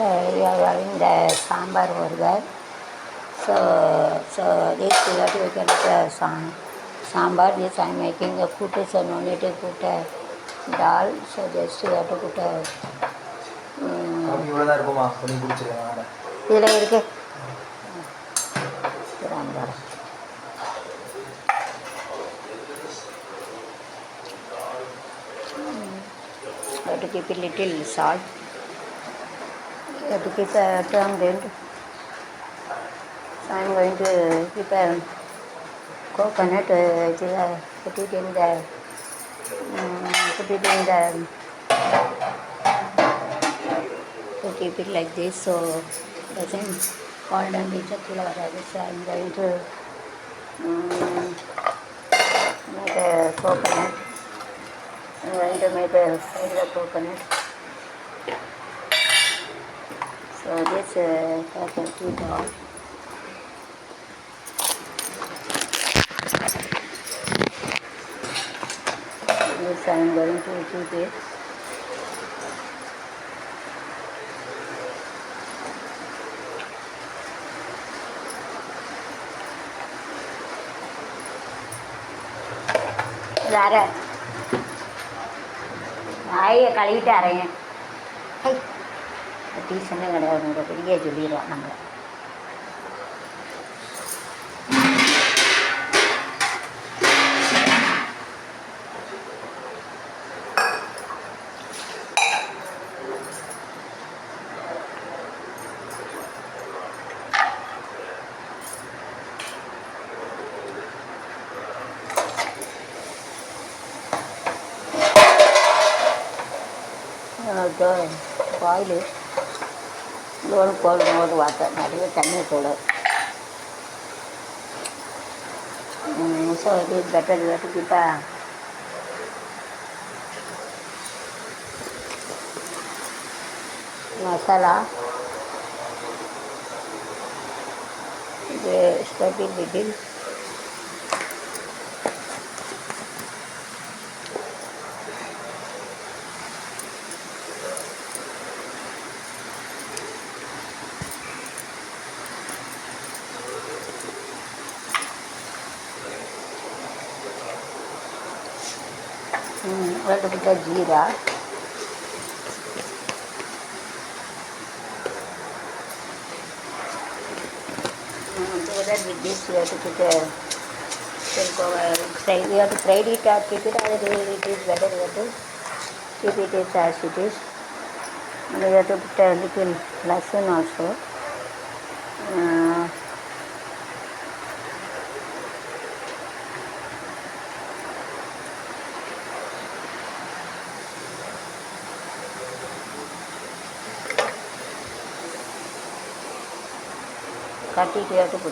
So we are having the sambar burger. So this we have to get the sambar. This I am making a kuttu, so no need to put a dal. So just we have to put a. இவ்வளோதான் இருக்குமா பண்ணி பிடிச்சிருக்கேன். இதில் இருக்கு. I have to keep a little salt. You have to keep a turned in. So I am going to keep a coconut. Put it in the. To keep it like this, so it doesn't fall down the chakula. So I am going to make a coconut. I am going to make a fry the coconut. So this I can keep on. This I am going to keep it. ஆயை கழுவிட்டு அரைங்க. டீசனே கிடையாது, பெரிய சொல்லிடுவோம் நம்மளை. Boil load போடும்போது water நிறைய தண்ணி போடும். So இது பெட்டர் வேட்டுக்கு இப்போ மசாலா இது ஸ்டெப்பில் லிட்டில் ஒரு கிட்ட jeera, together with this we have to put a fry. We have to fry it or keep it as it is better. We have to keep it as it is. And we have to put a little lasan also. Cut it, you have to put.